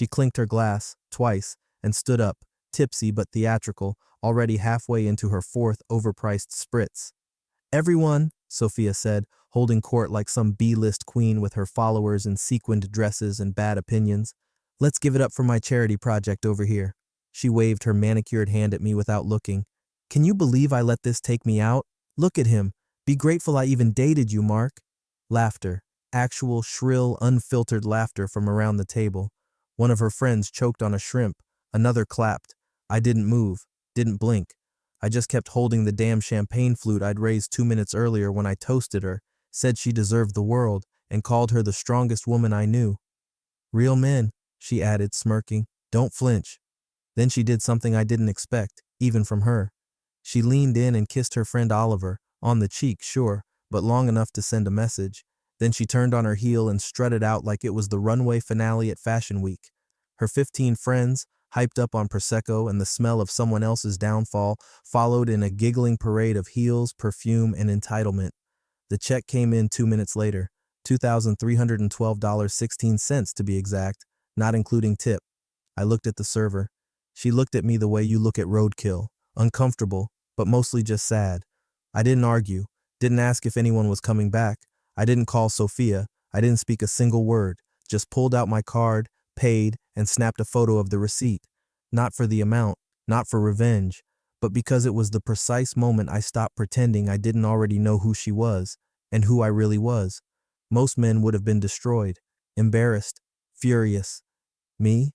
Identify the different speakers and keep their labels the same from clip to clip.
Speaker 1: She clinked her glass, twice, and stood up, tipsy but theatrical, already halfway into her fourth overpriced spritz. "Everyone," Sophia said, holding court like some B-list queen with her followers in sequined dresses and bad opinions. "Let's give it up for my charity project over here." She waved her manicured hand at me without looking. "Can you believe I let this take me out? Look at him. Be grateful I even dated you, Mark." Laughter. Actual, shrill, unfiltered laughter from around the table. One of her friends choked on a shrimp. Another clapped. I didn't move, didn't blink. I just kept holding the damn champagne flute I'd raised 2 minutes earlier when I toasted her, said she deserved the world, and called her the strongest woman I knew. "Real men," she added, smirking. "Don't flinch." Then she did something I didn't expect, even from her. She leaned in and kissed her friend Oliver, on the cheek, sure, but long enough to send a message. Then she turned on her heel and strutted out like it was the runway finale at Fashion Week. Her 15 friends, hyped up on Prosecco and the smell of someone else's downfall, followed in a giggling parade of heels, perfume, and entitlement. The check came in 2 minutes later, $2,312.16 to be exact, not including tip. I looked at the server. She looked at me the way you look at roadkill, uncomfortable, but mostly just sad. I didn't argue, didn't ask if anyone was coming back. I didn't call Sophia. I didn't speak a single word, just pulled out my card, paid, and snapped a photo of the receipt. Not for the amount, not for revenge, but because it was the precise moment I stopped pretending I didn't already know who she was, and who I really was. Most men would have been destroyed, embarrassed, furious. Me?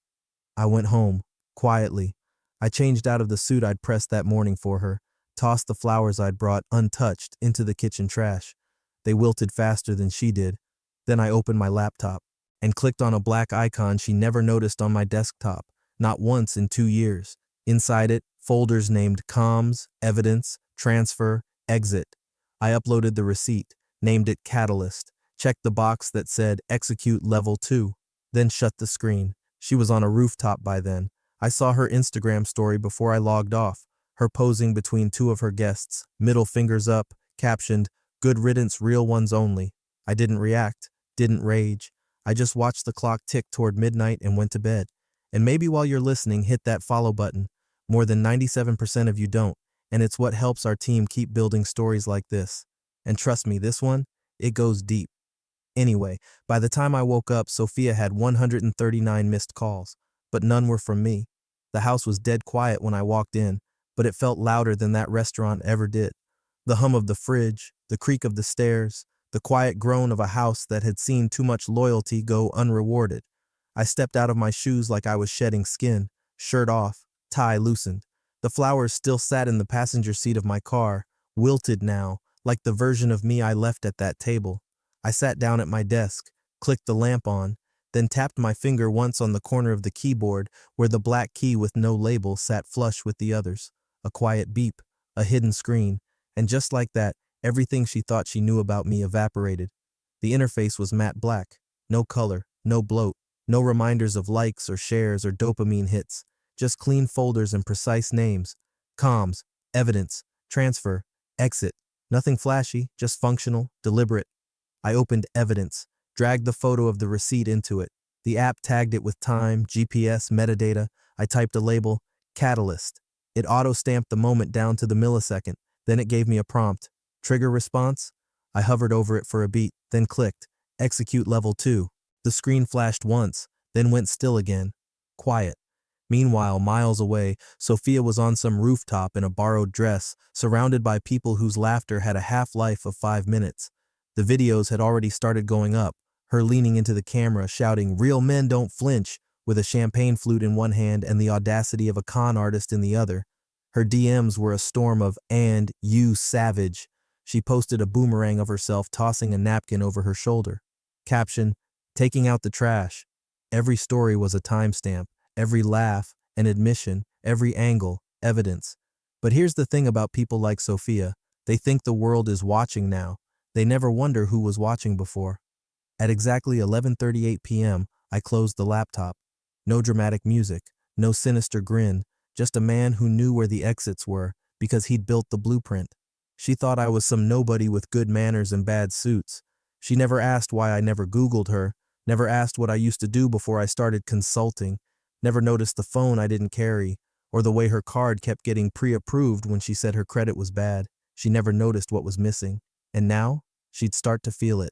Speaker 1: I went home, quietly. I changed out of the suit I'd pressed that morning for her, tossed the flowers I'd brought, untouched, into the kitchen trash. They wilted faster than she did. Then I opened my laptop and clicked on a black icon she never noticed on my desktop, not once in 2 years. Inside it, folders named comms, evidence, transfer, exit. I uploaded the receipt, named it Catalyst, checked the box that said execute level 2, then shut the screen. She was on a rooftop by then. I saw her Instagram story before I logged off, her posing between two of her guests, middle fingers up, captioned, "Good riddance, real ones only." I didn't react, didn't rage. I just watched the clock tick toward midnight and went to bed. And maybe while you're listening, hit that follow button. More than 97% of you don't, and it's what helps our team keep building stories like this. And trust me, this one, it goes deep. Anyway, by the time I woke up, Sophia had 139 missed calls, but none were from me. The house was dead quiet when I walked in, but it felt louder than that restaurant ever did. The hum of the fridge, the creak of the stairs, the quiet groan of a house that had seen too much loyalty go unrewarded. I stepped out of my shoes like I was shedding skin, shirt off, tie loosened. The flowers still sat in the passenger seat of my car, wilted now, like the version of me I left at that table. I sat down at my desk, clicked the lamp on, then tapped my finger once on the corner of the keyboard where the black key with no label sat flush with the others. A quiet beep, a hidden screen, and just like that, everything she thought she knew about me evaporated. The interface was matte black, no color, no bloat, no reminders of likes or shares or dopamine hits, just clean folders and precise names. Comms, evidence, transfer, exit. Nothing flashy, just functional, deliberate. I opened evidence, dragged the photo of the receipt into it. The app tagged it with time, GPS, metadata. I typed a label, Catalyst. It auto-stamped the moment down to the millisecond. Then it gave me a prompt. Trigger response? I hovered over it for a beat, then clicked. Execute level 2. The screen flashed once, then went still again. Quiet. Meanwhile, miles away, Sophia was on some rooftop in a borrowed dress, surrounded by people whose laughter had a half-life of 5 minutes. The videos had already started going up, her leaning into the camera, shouting, "Real men don't flinch," with a champagne flute in one hand and the audacity of a con artist in the other. Her DMs were a storm of, "And you savage." She posted a boomerang of herself tossing a napkin over her shoulder. Caption, "Taking out the trash." Every story was a timestamp, every laugh, an admission, every angle, evidence. But here's the thing about people like Sophia. They think the world is watching now. They never wonder who was watching before. At exactly 11:38 p.m., I closed the laptop. No dramatic music, no sinister grin, just a man who knew where the exits were because he'd built the blueprint. She thought I was some nobody with good manners and bad suits. She never asked why I never Googled her, Never asked what I used to do before I started consulting. Never noticed the phone I didn't carry, or the way her card kept getting pre-approved when she said her credit was bad. She never noticed what was missing. And now, she'd start to feel it.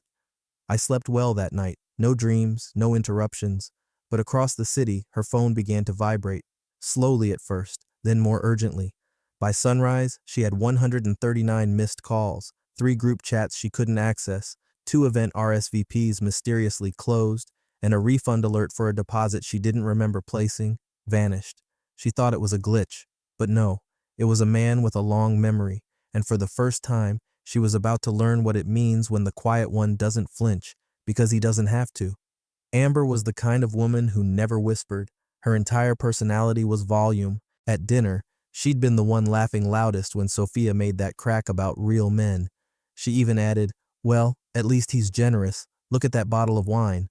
Speaker 1: I slept well that night. No dreams, no interruptions. But across the city, her phone began to vibrate. Slowly at first, then more urgently. By sunrise, she had 139 missed calls, 3 group chats she couldn't access, 2 event RSVPs mysteriously closed, and a refund alert for a deposit she didn't remember placing, vanished. She thought it was a glitch, but no, it was a man with a long memory, and for the first time, she was about to learn what it means when the quiet one doesn't flinch, because he doesn't have to. Amber was the kind of woman who never whispered. Her entire personality was volume. At dinner, she'd been the one laughing loudest when Sophia made that crack about real men. She even added, "Well, at least he's generous. Look at that bottle of wine."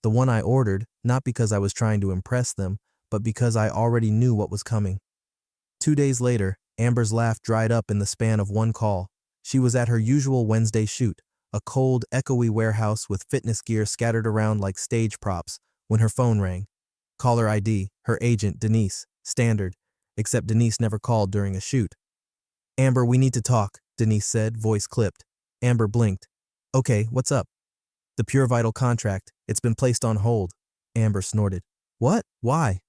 Speaker 1: The one I ordered, not because I was trying to impress them, but because I already knew what was coming. 2 days later, Amber's laugh dried up in the span of one call. She was at her usual Wednesday shoot, a cold, echoey warehouse with fitness gear scattered around like stage props, when her phone rang. Caller ID, her agent, Denise, standard, except Denise never called during a shoot. "Amber, we need to talk," Denise said, voice clipped. Amber blinked. "Okay, what's up?" "The Pure Vital contract. It's been placed on hold." Amber snorted. "What? Why?"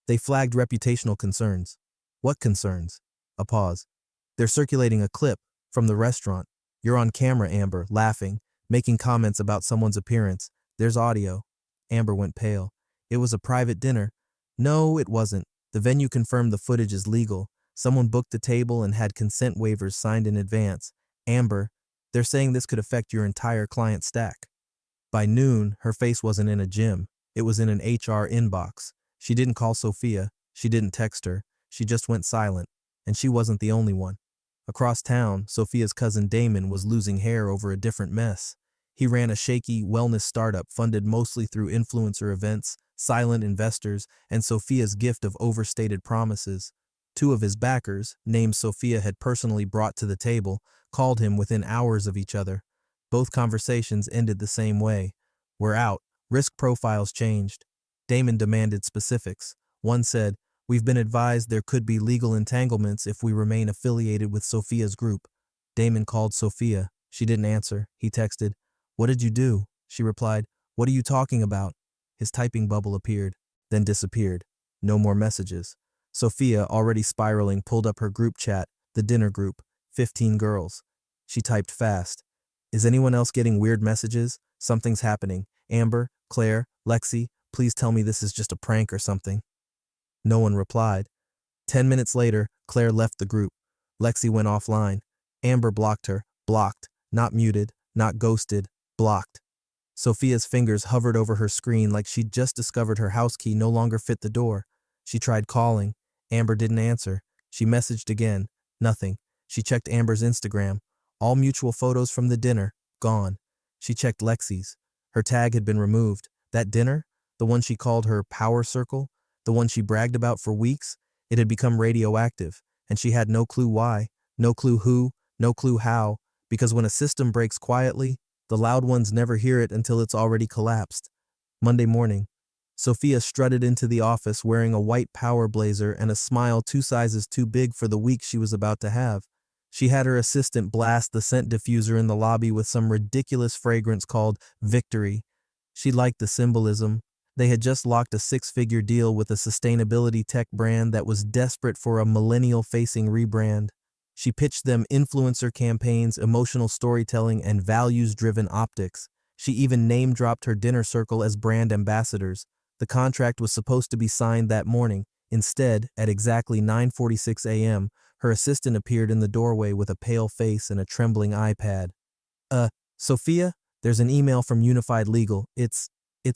Speaker 1: "They flagged reputational concerns." "What concerns?" A pause. "They're circulating a clip from the restaurant. You're on camera, Amber, laughing, making comments about someone's appearance. There's audio." Amber went pale. "It was a private dinner." "No, it wasn't. The venue confirmed the footage is legal. Someone booked the table and had consent waivers signed in advance." "Amber, they're saying this could affect your entire client stack." By noon, her face wasn't in a gym. It was in an HR inbox. She didn't call Sophia. She didn't text her. She just went silent. And she wasn't the only one. Across town, Sophia's cousin Damon was losing hair over a different mess. He ran a shaky wellness startup funded mostly through influencer events, silent investors, and Sophia's gift of overstated promises. 2 of his backers, names Sophia had personally brought to the table, called him within hours of each other. Both conversations ended the same way. "We're out. Risk profiles changed." Damon demanded specifics. One said, "We've been advised there could be legal entanglements if we remain affiliated with Sophia's group." Damon called Sophia. She didn't answer. He texted, "What did you do?" She replied, "What are you talking about?" His typing bubble appeared, then disappeared. No more messages. Sophia, already spiraling, pulled up her group chat, the dinner group, 15 girls. She typed fast. "Is anyone else getting weird messages? Something's happening. Amber, Claire, Lexi, please tell me this is just a prank or something." No one replied. 10 minutes later, Claire left the group. Lexi went offline. Amber blocked her. Blocked. Not muted. Not ghosted. Blocked. Sophia's fingers hovered over her screen like she'd just discovered her house key no longer fit the door. She tried calling. Amber didn't answer. She messaged again. Nothing. She checked Amber's Instagram. All mutual photos from the dinner. Gone. She checked Lexi's. Her tag had been removed. That dinner? The one she called her power circle? The one she bragged about for weeks? It had become radioactive, and she had no clue why, no clue who, no clue how, because when a system breaks quietly, the loud ones never hear it until it's already collapsed. Monday morning, Sophia strutted into the office wearing a white power blazer and a smile 2 sizes too big for the week she was about to have. She had her assistant blast the scent diffuser in the lobby with some ridiculous fragrance called Victory. She liked the symbolism. They had just locked a 6-figure deal with a sustainability tech brand that was desperate for a millennial-facing rebrand. She pitched them influencer campaigns, emotional storytelling, and values-driven optics. She even name-dropped her dinner circle as brand ambassadors. The contract was supposed to be signed that morning. Instead, at exactly 9:46 a.m., her assistant appeared in the doorway with a pale face and a trembling iPad. Sophia, there's an email from Unified Legal. It's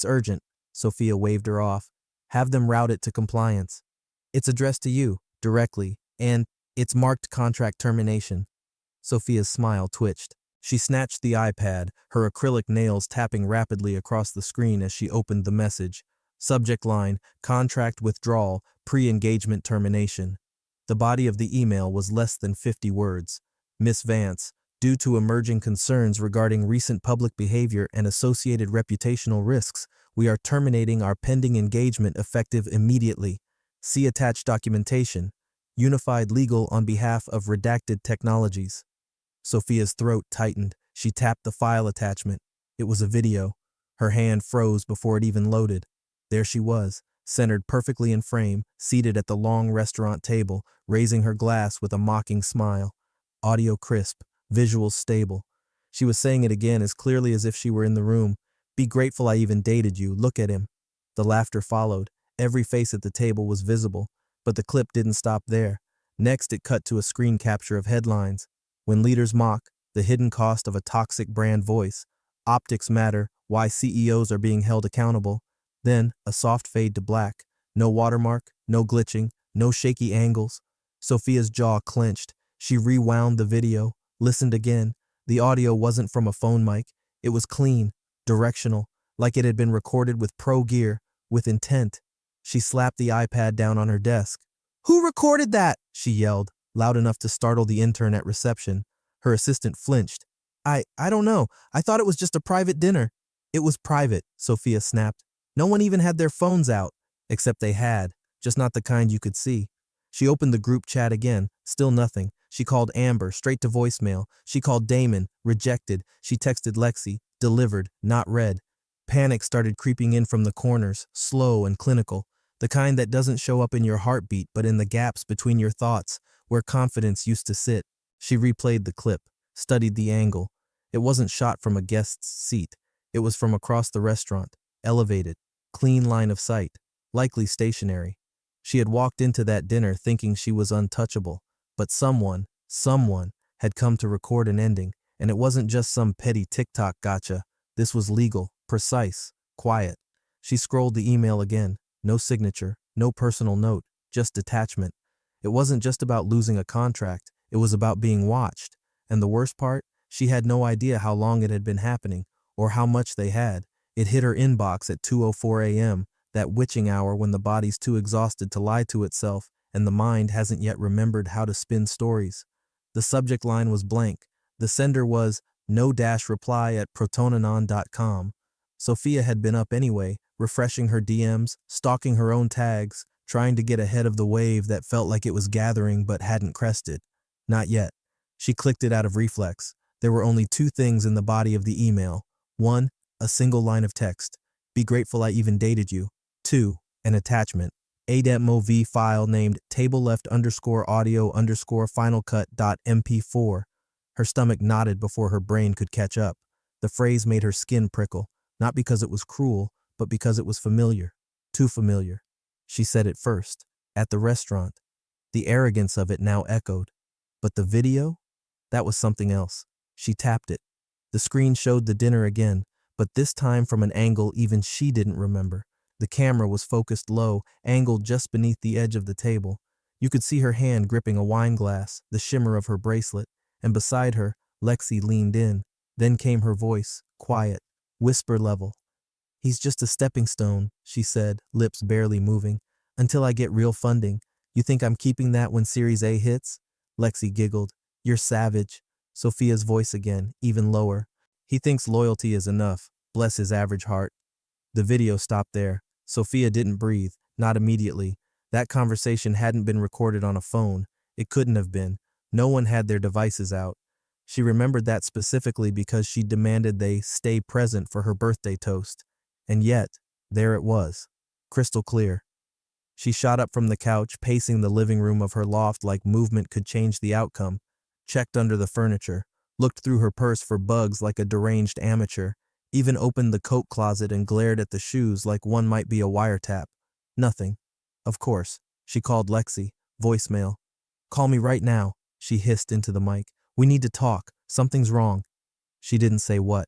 Speaker 1: urgent." Sophia waved her off. "Have them route it to compliance. It's addressed to you, directly, and it's marked contract termination." Sophia's smile twitched. She snatched the iPad, her acrylic nails tapping rapidly across the screen as she opened the message. Subject line, contract withdrawal, pre-engagement termination. The body of the email was less than 50 words. "Miss Vance, Due to emerging concerns regarding recent public behavior and associated reputational risks, we are terminating our pending engagement effective immediately. See attached documentation. Unified Legal on behalf of Redacted Technologies. Sophia's throat tightened. She tapped the file attachment. It was a video. Her hand froze before it even loaded. There she was, centered perfectly in frame, seated at the long restaurant table, raising her glass with a mocking smile. Audio crisp, visuals stable. She was saying it again as clearly as if she were in the room. Be grateful I even dated you. Look at him. The laughter followed. Every face at the table was visible, but the clip didn't stop there. Next, it cut to a screen capture of headlines. When leaders mock, the hidden cost of a toxic brand voice. Optics matter, why CEOs are being held accountable. Then, a soft fade to black. No watermark, no glitching, no shaky angles. Sophia's jaw clenched. She rewound the video, listened again. The audio wasn't from a phone mic. It was clean, directional, like it had been recorded with pro gear, with intent. She slapped the iPad down on her desk. "Who recorded that?" she yelled, loud enough to startle the intern at reception. Her assistant flinched. I don't know. I thought it was just a private dinner." "It was private," Sophia snapped. "No one even had their phones out." Except they had, just not the kind you could see. She opened the group chat again, still nothing. She called Amber, straight to voicemail. She called Damon, rejected. She texted Lexi, delivered, not read. Panic started creeping in from the corners, slow and clinical. The kind that doesn't show up in your heartbeat but in the gaps between your thoughts, where confidence used to sit. She replayed the clip, studied the angle. It wasn't shot from a guest's seat. It was from across the restaurant, elevated, clean line of sight, likely stationary. She had walked into that dinner thinking she was untouchable, but someone had come to record an ending, and it wasn't just some petty TikTok gotcha. This was legal, precise, quiet. She scrolled the email again. No signature, no personal note, just detachment. It wasn't just about losing a contract, it was about being watched. And the worst part, she had no idea how long it had been happening, or how much they had. It hit her inbox at 2:04 a.m., that witching hour when the body's too exhausted to lie to itself, and the mind hasn't yet remembered how to spin stories. The subject line was blank. The sender was no-reply@protonanon.com. Sophia had been up anyway, refreshing her DMs, stalking her own tags, trying to get ahead of the wave that felt like it was gathering but hadn't crested. Not yet. She clicked it out of reflex. There were only two things in the body of the email. One, a single line of text. Be grateful I even dated you. Two, an attachment. ADEMOV file named tableleft_audio_finalcut.mp4. Her stomach knotted before her brain could catch up. The phrase made her skin prickle, not because it was cruel, but because it was familiar. Too familiar. She said it first, at the restaurant. The arrogance of it now echoed. But the video? That was something else. She tapped it. The screen showed the dinner again, but this time from an angle even she didn't remember. The camera was focused low, angled just beneath the edge of the table. You could see her hand gripping a wine glass, the shimmer of her bracelet, and beside her, Lexi leaned in. Then came her voice, quiet, whisper level. "He's just a stepping stone," she said, lips barely moving. "Until I get real funding. You think I'm keeping that when Series A hits?" Lexi giggled. "You're savage." Sophia's voice again, even lower. "He thinks loyalty is enough. Bless his average heart." The video stopped there. Sophia didn't breathe, not immediately. That conversation hadn't been recorded on a phone. It couldn't have been. No one had their devices out. She remembered that specifically because she demanded they stay present for her birthday toast. And yet, there it was, crystal clear. She shot up from the couch, pacing the living room of her loft like movement could change the outcome, checked under the furniture, looked through her purse for bugs like a deranged amateur, even opened the coat closet and glared at the shoes like one might be a wiretap. Nothing. Of course. She called Lexi. Voicemail. "Call me right now," she hissed into the mic. "We need to talk. Something's wrong." She didn't say what.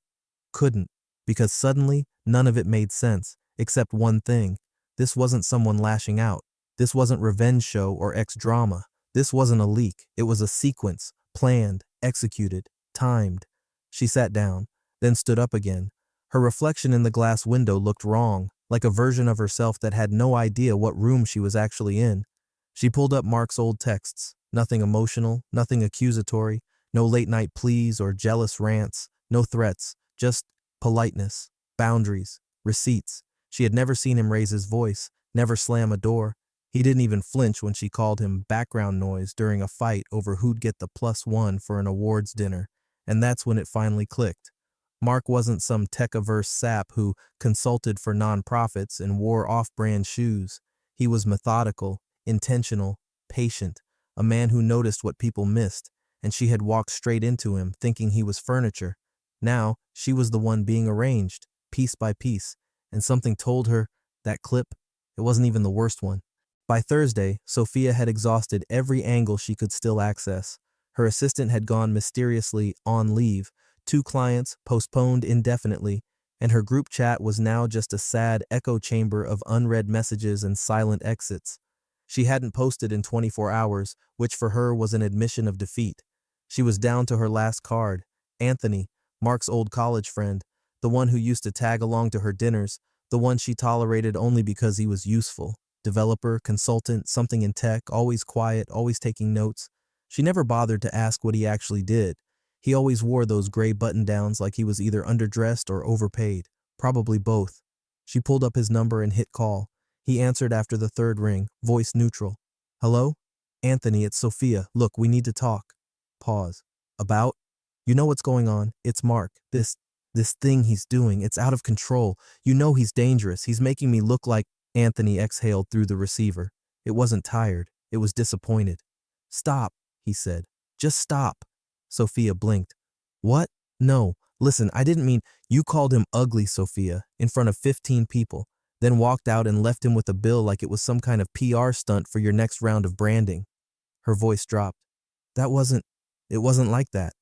Speaker 1: Couldn't. Because suddenly, none of it made sense, except one thing. This wasn't someone lashing out. This wasn't revenge show or ex-drama. This wasn't a leak. It was a sequence, planned, executed, timed. She sat down, then stood up again. Her reflection in the glass window looked wrong, like a version of herself that had no idea what room she was actually in. She pulled up Mark's old texts. Nothing emotional, nothing accusatory, No late night pleas or jealous rants, no threats, just politeness, boundaries, receipts. She had never seen him raise his voice, never slam a door. He didn't even flinch when she called him background noise during a fight over who'd get the +1 for an awards dinner. And that's when it finally clicked. Mark wasn't some tech-averse sap who consulted for nonprofits and wore off-brand shoes. He was methodical, intentional, patient, a man who noticed what people missed, and she had walked straight into him, thinking he was furniture. Now, she was the one being arranged, piece by piece, and something told her that clip, it wasn't even the worst one. By Thursday, Sophia had exhausted every angle she could still access. Her assistant had gone mysteriously on leave, 2 clients postponed indefinitely, and her group chat was now just a sad echo chamber of unread messages and silent exits. She hadn't posted in 24 hours, which for her was an admission of defeat. She was down to her last card, Anthony, Mark's old college friend, the one who used to tag along to her dinners, the one she tolerated only because he was useful. Developer, consultant, something in tech, always quiet, always taking notes. She never bothered to ask what he actually did. He always wore those gray button-downs like he was either underdressed or overpaid, probably both. She pulled up his number and hit call. He answered after the 3rd ring, voice neutral. Hello? Anthony, it's Sophia. Look, we need to talk. Pause. About? You know what's going on. It's Mark. This thing he's doing, it's out of control. You know he's dangerous. He's making me look like... Anthony exhaled through the receiver. It wasn't tired. It was disappointed. Stop, he said. Just stop. Sophia blinked. What? No. Listen, I didn't mean... You called him ugly, Sophia, in front of 15 people, then walked out and left him with a bill like it was some kind of PR stunt for your next round of branding. Her voice dropped. It wasn't like that.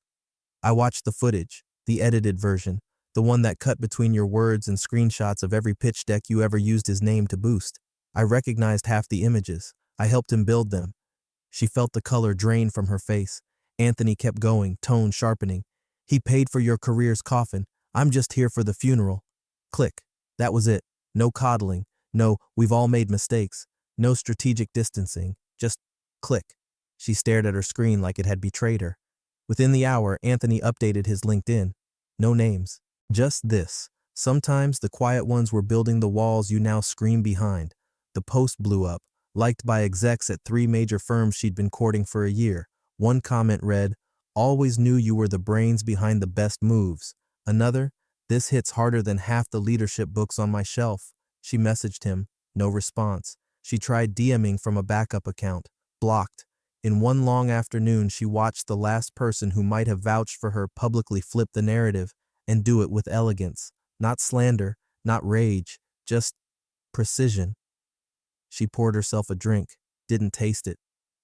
Speaker 1: I watched the footage, the edited version, the one that cut between your words and screenshots of every pitch deck you ever used his name to boost. I recognized half the images. I helped him build them. She felt the color drain from her face. Anthony kept going, tone sharpening. He paid for your career's coffin. I'm just here for the funeral. Click. That was it. No coddling. No, we've all made mistakes. No strategic distancing. Just click. She stared at her screen like it had betrayed her. Within the hour, Anthony updated his LinkedIn. No names. Just this. Sometimes the quiet ones were building the walls you now scream behind. The post blew up, liked by execs at 3 major firms she'd been courting for a year. One comment read, always knew you were the brains behind the best moves. Another, this hits harder than half the leadership books on my shelf. She messaged him. No response. She tried DMing from a backup account. Blocked. In one long afternoon, she watched the last person who might have vouched for her publicly flip the narrative and do it with elegance. Not slander, not rage, just precision. She poured herself a drink, didn't taste it.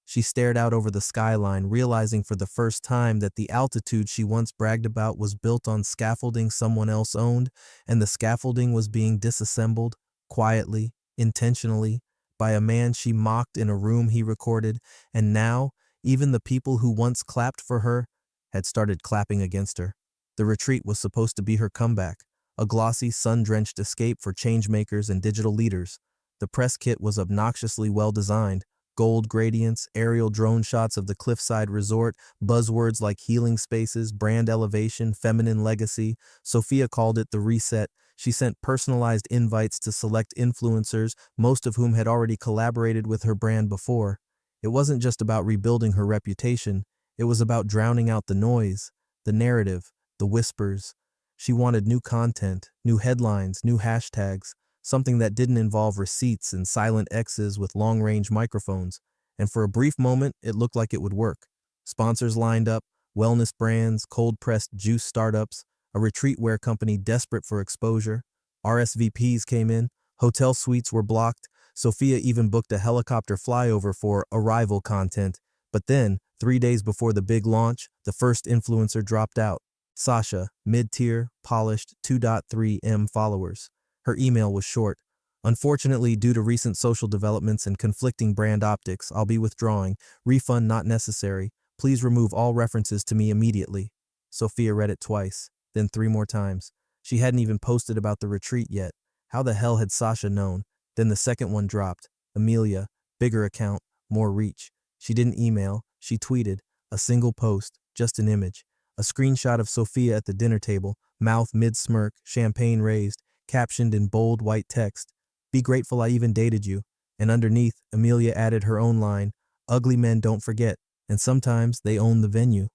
Speaker 1: She stared out over the skyline, realizing for the first time that the altitude she once bragged about was built on scaffolding someone else owned, and the scaffolding was being disassembled, quietly, intentionally, by a man she mocked in a room he recorded, and now, even the people who once clapped for her had started clapping against her. The retreat was supposed to be her comeback, a glossy, sun-drenched escape for changemakers and digital leaders. The press kit was obnoxiously well-designed, gold gradients, aerial drone shots of the cliffside resort, buzzwords like healing spaces, brand elevation, feminine legacy. Sophia called it the reset. She sent personalized invites to select influencers, most of whom had already collaborated with her brand before. It wasn't just about rebuilding her reputation. It was about drowning out the noise, the narrative, the whispers. She wanted new content, new headlines, new hashtags, something that didn't involve receipts and silent X's with long-range microphones. And for a brief moment, it looked like it would work. Sponsors lined up, wellness brands, cold-pressed juice startups, a retreat wear company desperate for exposure. RSVPs came in, hotel suites were blocked. Sophia even booked a helicopter flyover for arrival content. But then, 3 days before the big launch, the first influencer dropped out. Sasha, mid-tier, polished, 2.3 M followers. Her email was short. Unfortunately, due to recent social developments and conflicting brand optics, I'll be withdrawing. Refund not necessary. Please remove all references to me immediately. Sophia read it twice, then 3 more times. She hadn't even posted about the retreat yet. How the hell had Sasha known? Then the second one dropped. Amelia, bigger account, more reach. She didn't email, she tweeted. A single post, just an image. A screenshot of Sophia at the dinner table, mouth mid-smirk, champagne raised, captioned in bold white text, "Be grateful I even dated you." And underneath, Amelia added her own line, "Ugly men don't forget, and sometimes they own the venue."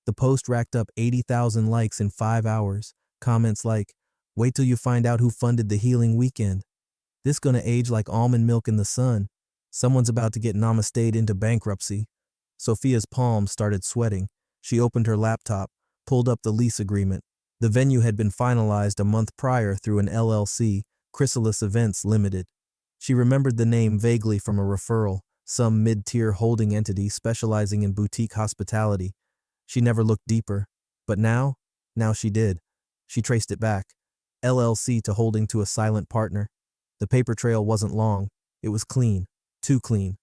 Speaker 1: The post racked up 80,000 likes in 5 hours. Comments like, "Wait till you find out who funded the healing weekend. This gonna age like almond milk in the sun. Someone's about to get namaste'd into bankruptcy." Sophia's palms started sweating. She opened her laptop, pulled up the lease agreement. The venue had been finalized a month prior through an LLC, Chrysalis Events Limited. She remembered the name vaguely from a referral, some mid-tier holding entity specializing in boutique hospitality. She never looked deeper. But now she did. She traced it back. LLC to holding to a silent partner. The paper trail wasn't long. It was clean. Too clean.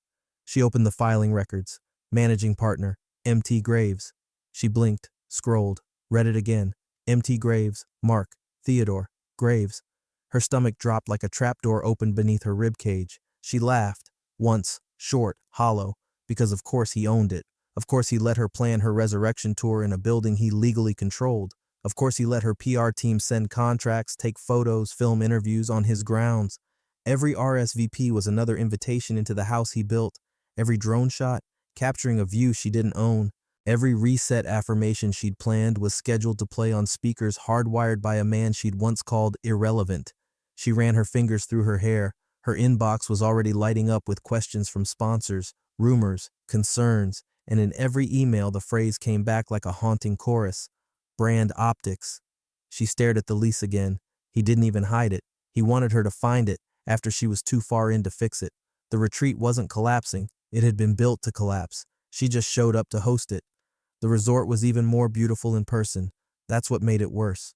Speaker 1: She opened the filing records. Managing partner, M.T. Graves. She blinked, scrolled, read it again. M.T. Graves, Mark, Theodore, Graves. Her stomach dropped like a trapdoor opened beneath her ribcage. She laughed, once, short, hollow, because of course he owned it. Of course he let her plan her resurrection tour in a building he legally controlled. Of course he let her PR team send contracts, take photos, film interviews on his grounds. Every RSVP was another invitation into the house he built. Every drone shot, capturing a view she didn't own. Every reset affirmation she'd planned was scheduled to play on speakers hardwired by a man she'd once called irrelevant. She ran her fingers through her hair. Her inbox was already lighting up with questions from sponsors, rumors, concerns, and in every email the phrase came back like a haunting chorus. Brand optics. She stared at the lease again. He didn't even hide it. He wanted her to find it after she was too far in to fix it. The retreat wasn't collapsing. It had been built to collapse. She just showed up to host it. The resort was even more beautiful in person. That's what made it worse.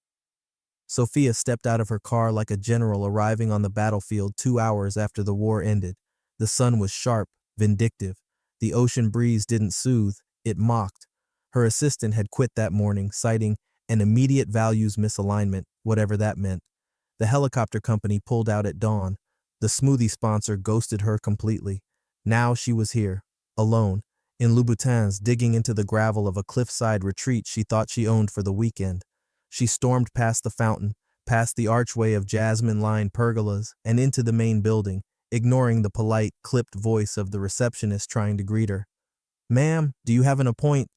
Speaker 1: Sophia stepped out of her car like a general arriving on the battlefield 2 hours after the war ended. The sun was sharp, vindictive. The ocean breeze didn't soothe, it mocked. Her assistant had quit that morning, citing an immediate values misalignment, whatever that meant. The helicopter company pulled out at dawn. The smoothie sponsor ghosted her completely. Now she was here, alone, in Louboutins, digging into the gravel of a cliffside retreat she thought she owned for the weekend. She stormed past the fountain, past the archway of jasmine-lined pergolas, and into the main building, ignoring the polite, clipped voice of the receptionist trying to greet her. "Ma'am, do you have an appointment?"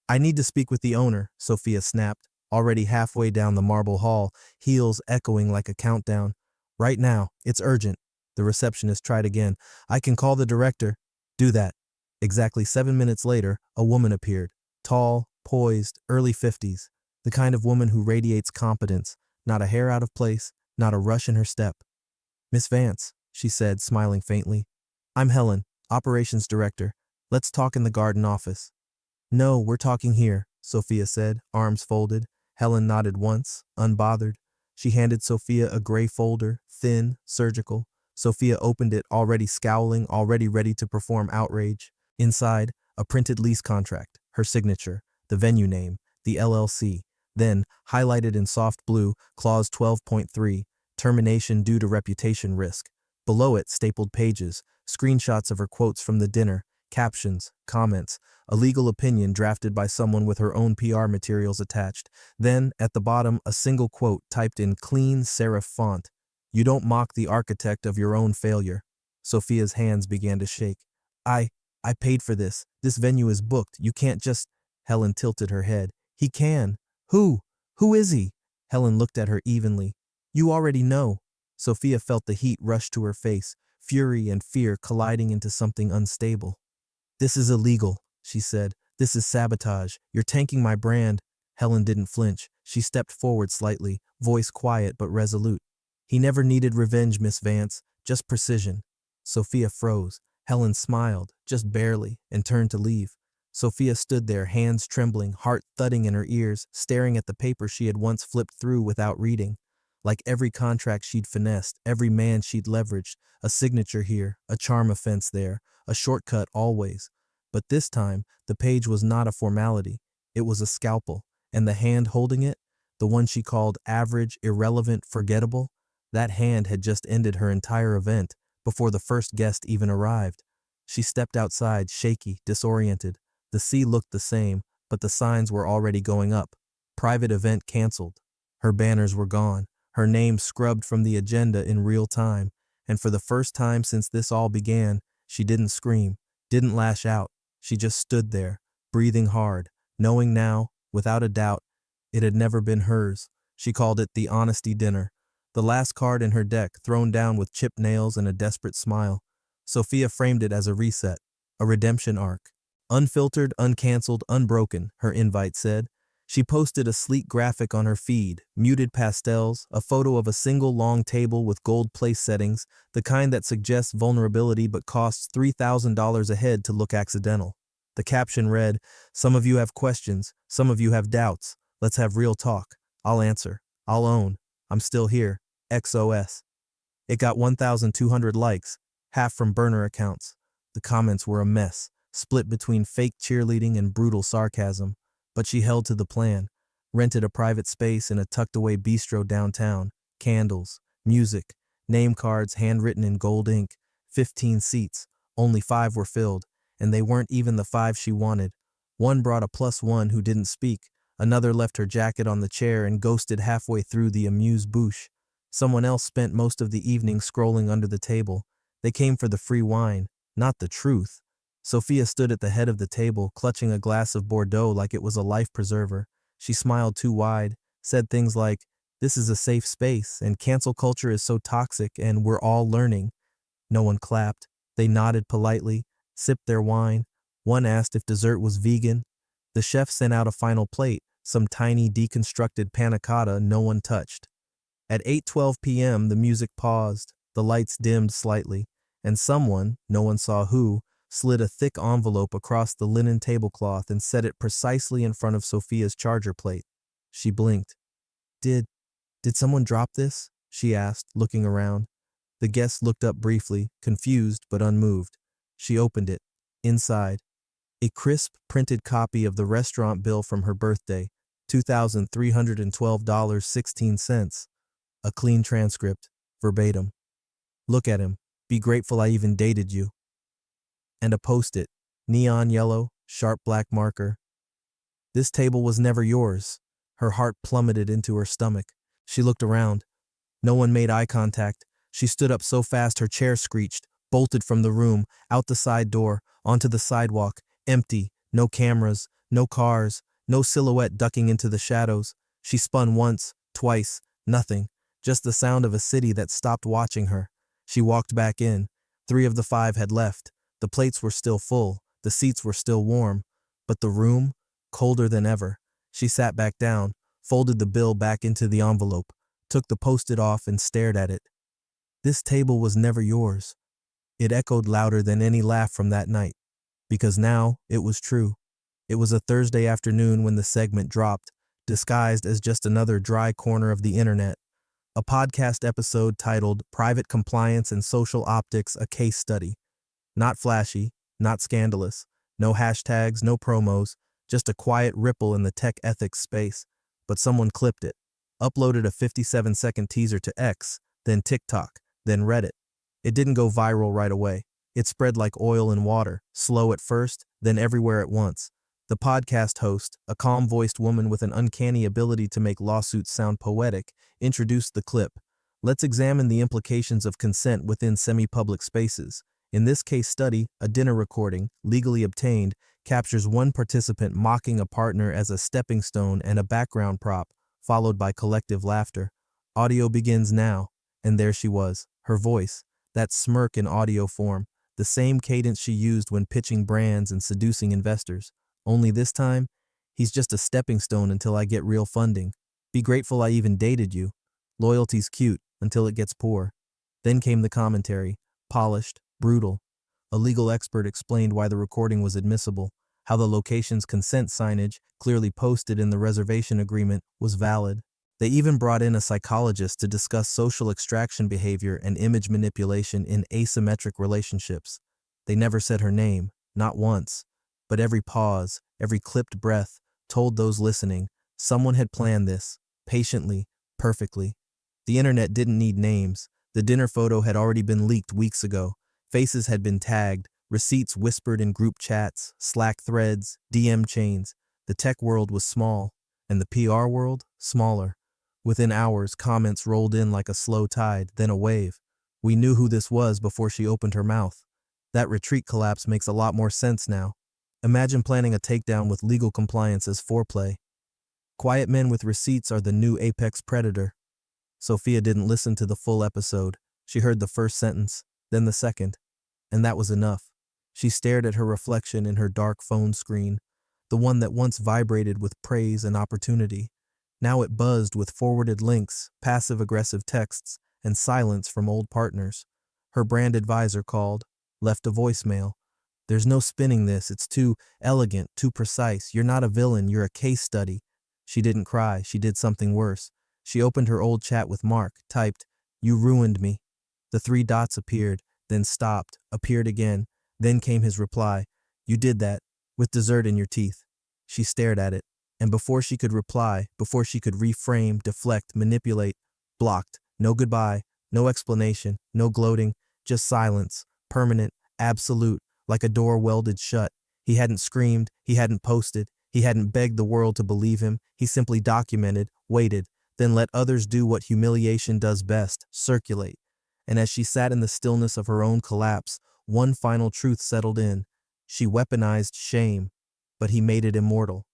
Speaker 1: "I need to speak with the owner," Sophia snapped, already halfway down the marble hall, heels echoing like a countdown. "Right now, it's urgent." The receptionist tried again. "I can call the director." "Do that." Exactly 7 minutes later, a woman appeared. Tall, poised, early 50s. The kind of woman who radiates competence, not a hair out of place, not a rush in her step. "Miss Vance," she said, smiling faintly. "I'm Helen, operations director. Let's talk in the garden office." "No, we're talking here," Sophia said, arms folded. Helen nodded once, unbothered. She handed Sophia a gray folder, thin, surgical. Sophia opened it, already scowling, already ready to perform outrage. Inside, a printed lease contract, her signature, the venue name, the LLC. Then, highlighted in soft blue, clause 12.3, termination due to reputation risk. Below it, stapled pages, screenshots of her quotes from the dinner, captions, comments, a legal opinion drafted by someone with her own PR materials attached. Then, at the bottom, a single quote typed in clean serif font. "You don't mock the architect of your own failure." Sophia's hands began to shake. I paid for this. This venue is booked. You can't just..." Helen tilted her head. "He can." "Who? Who is he?" Helen looked at her evenly. "You already know." Sophia felt the heat rush to her face, fury and fear colliding into something unstable. "This is illegal," she said. "This is sabotage. You're tanking my brand." Helen didn't flinch. She stepped forward slightly, voice quiet but resolute. "He never needed revenge, Miss Vance, just precision." Sophia froze. Helen smiled, just barely, and turned to leave. Sophia stood there, hands trembling, heart thudding in her ears, staring at the paper she had once flipped through without reading. Like every contract she'd finessed, every man she'd leveraged, a signature here, a charm offense there, a shortcut always. But this time, the page was not a formality. It was a scalpel, and the hand holding it, the one she called average, irrelevant, forgettable, that hand had just ended her entire event before the first guest even arrived. She stepped outside, shaky, disoriented. The sea looked the same, but the signs were already going up. Private event canceled. Her banners were gone, her name scrubbed from the agenda in real time, and for the first time since this all began, she didn't scream, didn't lash out. She just stood there, breathing hard, knowing now, without a doubt, it had never been hers. She called it the honesty dinner. The last card in her deck thrown down with chipped nails and a desperate smile. Sophia framed it as a reset, a redemption arc. Unfiltered, uncanceled, unbroken, her invite said. She posted a sleek graphic on her feed, muted pastels, a photo of a single long table with gold place settings, the kind that suggests vulnerability but costs $3,000 a head to look accidental. The caption read, "Some of you have questions, some of you have doubts. Let's have real talk. I'll answer. I'll own. I'm still here. XOS." It got 1,200 likes, half from burner accounts. The comments were a mess, split between fake cheerleading and brutal sarcasm. But she held to the plan, rented a private space in a tucked-away bistro downtown, candles, music, name cards handwritten in gold ink, 15 seats, only 5 were filled, and they weren't even the 5 she wanted. One brought a +1 who didn't speak, another left her jacket on the chair and ghosted halfway through the amuse-bouche. Someone else spent most of the evening scrolling under the table. They came for the free wine, not the truth. Sophia stood at the head of the table, clutching a glass of Bordeaux like it was a life preserver. She smiled too wide, said things like, "This is a safe space, and cancel culture is so toxic, and we're all learning." No one clapped. They nodded politely, sipped their wine. One asked if dessert was vegan. The chef sent out a final plate, some tiny deconstructed panna cotta no one touched. At 8:12 p.m., the music paused, the lights dimmed slightly, and someone, no one saw who, slid a thick envelope across the linen tablecloth and set it precisely in front of Sophia's charger plate. She blinked. Did someone drop this?" she asked, looking around. The guest looked up briefly, confused but unmoved. She opened it. Inside, a crisp, printed copy of the restaurant bill from her birthday, $2,312.16. A clean transcript, verbatim. "Look at him. Be grateful I even dated you." And a post-it, neon yellow, sharp black marker. "This table was never yours." Her heart plummeted into her stomach. She looked around. No one made eye contact. She stood up so fast her chair screeched, bolted from the room, out the side door, onto the sidewalk, empty, no cameras, no cars, no silhouette ducking into the shadows. She spun once, twice, nothing, just the sound of a city that stopped watching her. She walked back in. 3 of the 5 had left. The plates were still full, the seats were still warm, but the room, colder than ever. She sat back down, folded the bill back into the envelope, took the post-it off and stared at it. "This table was never yours." It echoed louder than any laugh from that night, because now it was true. It was a Thursday afternoon when the segment dropped, disguised as just another dry corner of the internet. A podcast episode titled "Private Compliance and Social Optics, a Case Study." Not flashy, not scandalous, no hashtags, no promos, just a quiet ripple in the tech ethics space. But someone clipped it, uploaded a 57-second teaser to X, then TikTok, then Reddit. It didn't go viral right away. It spread like oil in water, slow at first, then everywhere at once. The podcast host, a calm-voiced woman with an uncanny ability to make lawsuits sound poetic, introduced the clip. "Let's examine the implications of consent within semi-public spaces. In this case study, a dinner recording, legally obtained, captures one participant mocking a partner as a stepping stone and a background prop, followed by collective laughter. Audio begins now." And there she was, her voice, that smirk in audio form, the same cadence she used when pitching brands and seducing investors. Only this time, "He's just a stepping stone until I get real funding. Be grateful I even dated you. Loyalty's cute until it gets poor." Then came the commentary, polished, brutal. A legal expert explained why the recording was admissible, how the location's consent signage, clearly posted in the reservation agreement, was valid. They even brought in a psychologist to discuss social extraction behavior and image manipulation in asymmetric relationships. They never said her name, not once, but every pause, every clipped breath, told those listening, someone had planned this, patiently, perfectly. The internet didn't need names. The dinner photo had already been leaked weeks ago. Faces had been tagged, receipts whispered in group chats, Slack threads, DM chains. The tech world was small, and the PR world, smaller. Within hours, comments rolled in like a slow tide, then a wave. We knew who this was before she opened her mouth. That retreat collapse makes a lot more sense now. Imagine planning a takedown with legal compliance as foreplay. Quiet men with receipts are the new apex predator. Sophia didn't listen to the full episode. She heard the first sentence, then the second, and that was enough. She stared at her reflection in her dark phone screen, the one that once vibrated with praise and opportunity. Now it buzzed with forwarded links, passive-aggressive texts, and silence from old partners. Her brand advisor called, left a voicemail. "There's no spinning this. It's too elegant, too precise. You're not a villain. You're a case study." She didn't cry. She did something worse. She opened her old chat with Mark, typed, "You ruined me." The three dots appeared, then stopped, appeared again. Then came his reply, "You did that, with dessert in your teeth." She stared at it, and before she could reply, before she could reframe, deflect, manipulate, blocked. No goodbye, no explanation, no gloating, just silence, permanent, absolute, like a door welded shut. He hadn't screamed, he hadn't posted, he hadn't begged the world to believe him. He simply documented, waited, then let others do what humiliation does best, circulate. And as she sat in the stillness of her own collapse, one final truth settled in. She weaponized shame, but he made it immortal.